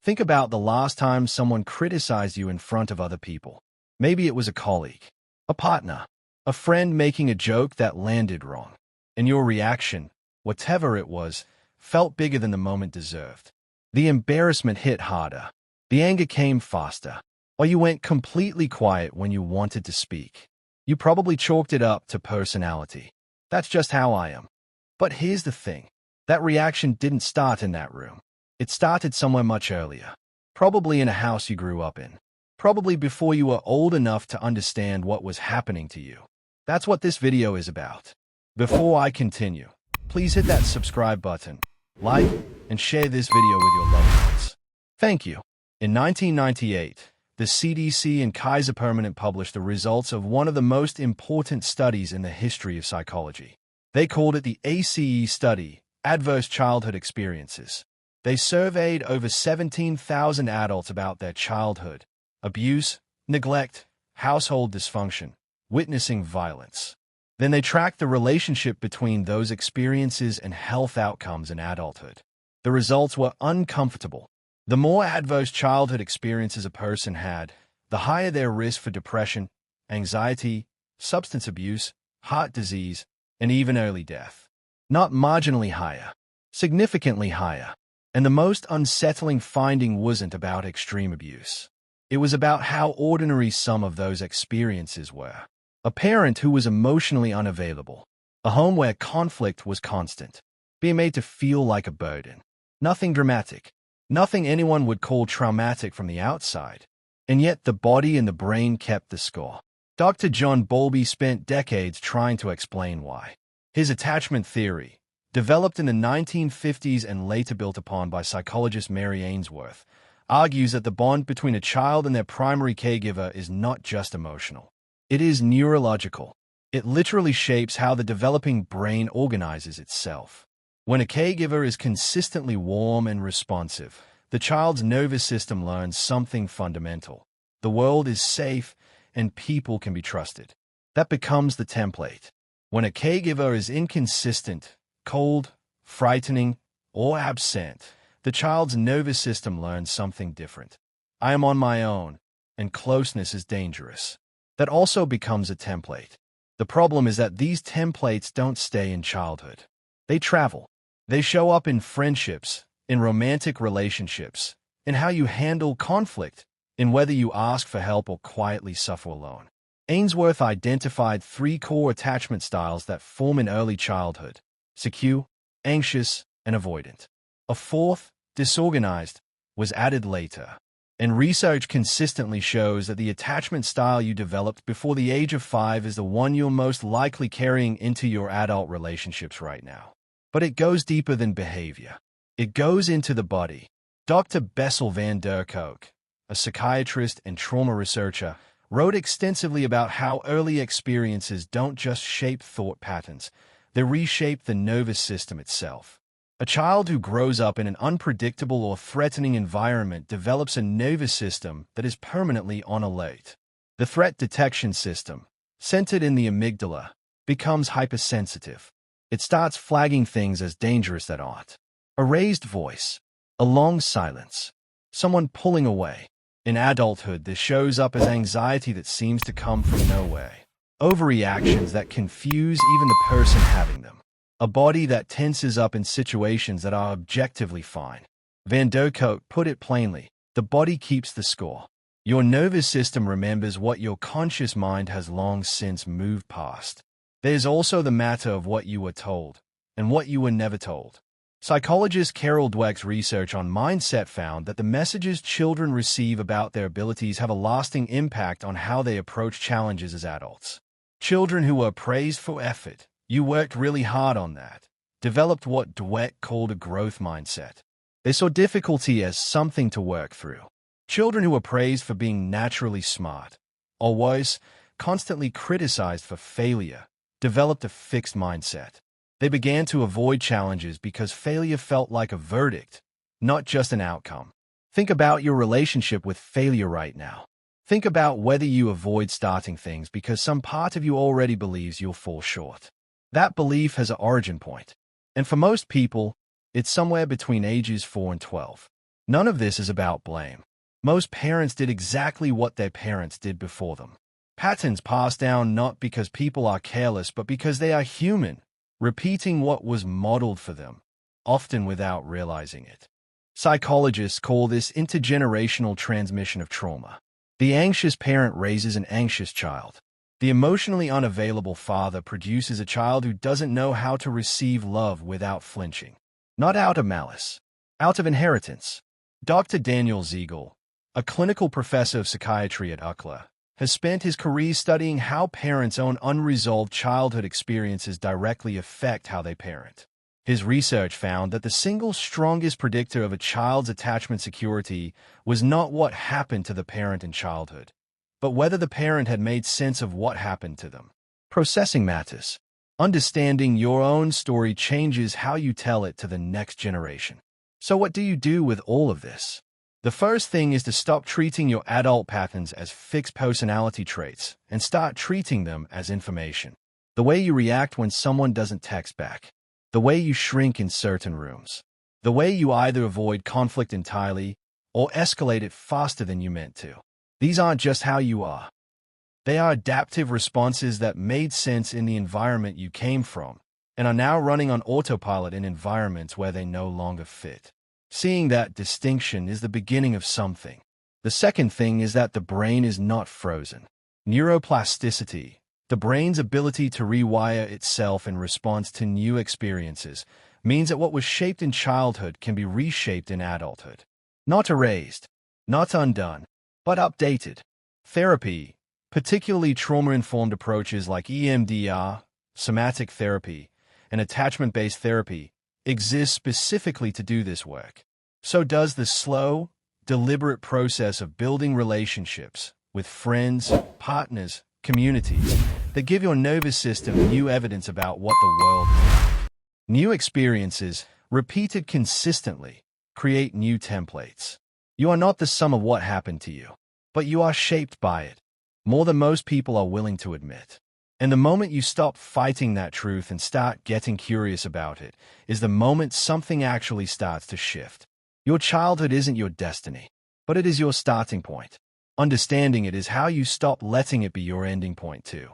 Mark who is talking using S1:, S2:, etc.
S1: Think about the last time someone criticized you in front of other people. Maybe it was a colleague, a partner, a friend making a joke that landed wrong. And your reaction, whatever it was, felt bigger than the moment deserved. The embarrassment hit harder. The anger came faster. Or you went completely quiet when you wanted to speak. You probably chalked it up to personality. That's just how I am. But here's the thing. That reaction didn't start in that room. It started somewhere much earlier. Probably in a house you grew up in. Probably before you were old enough to understand what was happening to you. That's what this video is about. Before I continue, please hit that subscribe button, like, and share this video with your loved ones. Thank you. In 1998, the CDC and Kaiser Permanente published the results of one of the most important studies in the history of psychology. They called it the ACE study, Adverse Childhood Experiences. They surveyed over 17,000 adults about their childhood, abuse, neglect, household dysfunction, witnessing violence. Then they tracked the relationship between those experiences and health outcomes in adulthood. The results were uncomfortable. The more adverse childhood experiences a person had, the higher their risk for depression, anxiety, substance abuse, heart disease, and even early death. Not marginally higher, significantly higher. And the most unsettling finding wasn't about extreme abuse. It was about how ordinary some of those experiences were. A parent who was emotionally unavailable. A home where conflict was constant. Being made to feel like a burden. Nothing dramatic. Nothing anyone would call traumatic from the outside. And yet the body and the brain kept the score. Dr. John Bowlby spent decades trying to explain why. His attachment theory, developed in the 1950s and later built upon by psychologist Mary Ainsworth, argues that the bond between a child and their primary caregiver is not just emotional. It is neurological. It literally shapes how the developing brain organizes itself. When a caregiver is consistently warm and responsive, the child's nervous system learns something fundamental. The world is safe and people can be trusted. That becomes the template. When a caregiver is inconsistent, cold, frightening, or absent, the child's nervous system learns something different. I am on my own, and closeness is dangerous. That also becomes a template. The problem is that these templates don't stay in childhood. They travel. They show up in friendships, in romantic relationships, in how you handle conflict, in whether you ask for help or quietly suffer alone. Ainsworth identified 3 core attachment styles that form in early childhood: secure, anxious, and avoidant. A 4th, disorganized, was added later. And research consistently shows that the attachment style you developed before the age of 5 is the one you're most likely carrying into your adult relationships right now. But it goes deeper than behavior. It goes into the body. Dr. Bessel van der Kolk, a psychiatrist and trauma researcher, wrote extensively about how early experiences don't just shape thought patterns, they reshape the nervous system itself. A child who grows up in an unpredictable or threatening environment develops a nervous system that is permanently on alert. The threat detection system, centered in the amygdala, becomes hypersensitive. It starts flagging things as dangerous that aren't. A raised voice, a long silence, someone pulling away. In adulthood, this shows up as anxiety that seems to come from nowhere. Overreactions that confuse even the person having them. A body that tenses up in situations that are objectively fine. Van der Kolk put it plainly, the body keeps the score. Your nervous system remembers what your conscious mind has long since moved past. There's also the matter of what you were told, and what you were never told. Psychologist Carol Dweck's research on mindset found that the messages children receive about their abilities have a lasting impact on how they approach challenges as adults. Children who were praised for effort, you worked really hard on that, developed what Dweck called a growth mindset. They saw difficulty as something to work through. Children who were praised for being naturally smart, or worse, constantly criticized for failure, developed a fixed mindset. They began to avoid challenges because failure felt like a verdict, not just an outcome. Think about your relationship with failure right now. Think about whether you avoid starting things because some part of you already believes you'll fall short. That belief has an origin point. And for most people, it's somewhere between ages 4 and 12. None of this is about blame. Most parents did exactly what their parents did before them. Patterns pass down not because people are careless, but because they are human, repeating what was modeled for them, often without realizing it. Psychologists call this intergenerational transmission of trauma. The anxious parent raises an anxious child. The emotionally unavailable father produces a child who doesn't know how to receive love without flinching. Not out of malice, out of inheritance. Dr. Daniel Siegel, a clinical professor of psychiatry at UCLA, has spent his career studying how parents' own unresolved childhood experiences directly affect how they parent. His research found that the single strongest predictor of a child's attachment security was not what happened to the parent in childhood, but whether the parent had made sense of what happened to them. Processing matters. Understanding your own story changes how you tell it to the next generation. So what do you do with all of this? The first thing is to stop treating your adult patterns as fixed personality traits and start treating them as information. The way you react when someone doesn't text back. The way you shrink in certain rooms. The way you either avoid conflict entirely or escalate it faster than you meant to. These aren't just how you are. They are adaptive responses that made sense in the environment you came from and are now running on autopilot in environments where they no longer fit. Seeing that distinction is the beginning of something. The second thing is that the brain is not frozen. Neuroplasticity, the brain's ability to rewire itself in response to new experiences, means that what was shaped in childhood can be reshaped in adulthood. Not erased, not undone, but updated. Therapy, particularly trauma-informed approaches like EMDR, somatic therapy, and attachment-based therapy, exists specifically to do this work. So does the slow, deliberate process of building relationships with friends, partners, communities that give your nervous system new evidence about what the world is. New experiences, repeated consistently, create new templates. You are not the sum of what happened to you, but you are shaped by it, more than most people are willing to admit. And the moment you stop fighting that truth and start getting curious about it is the moment something actually starts to shift. Your childhood isn't your destiny, but it is your starting point. Understanding it is how you stop letting it be your ending point too.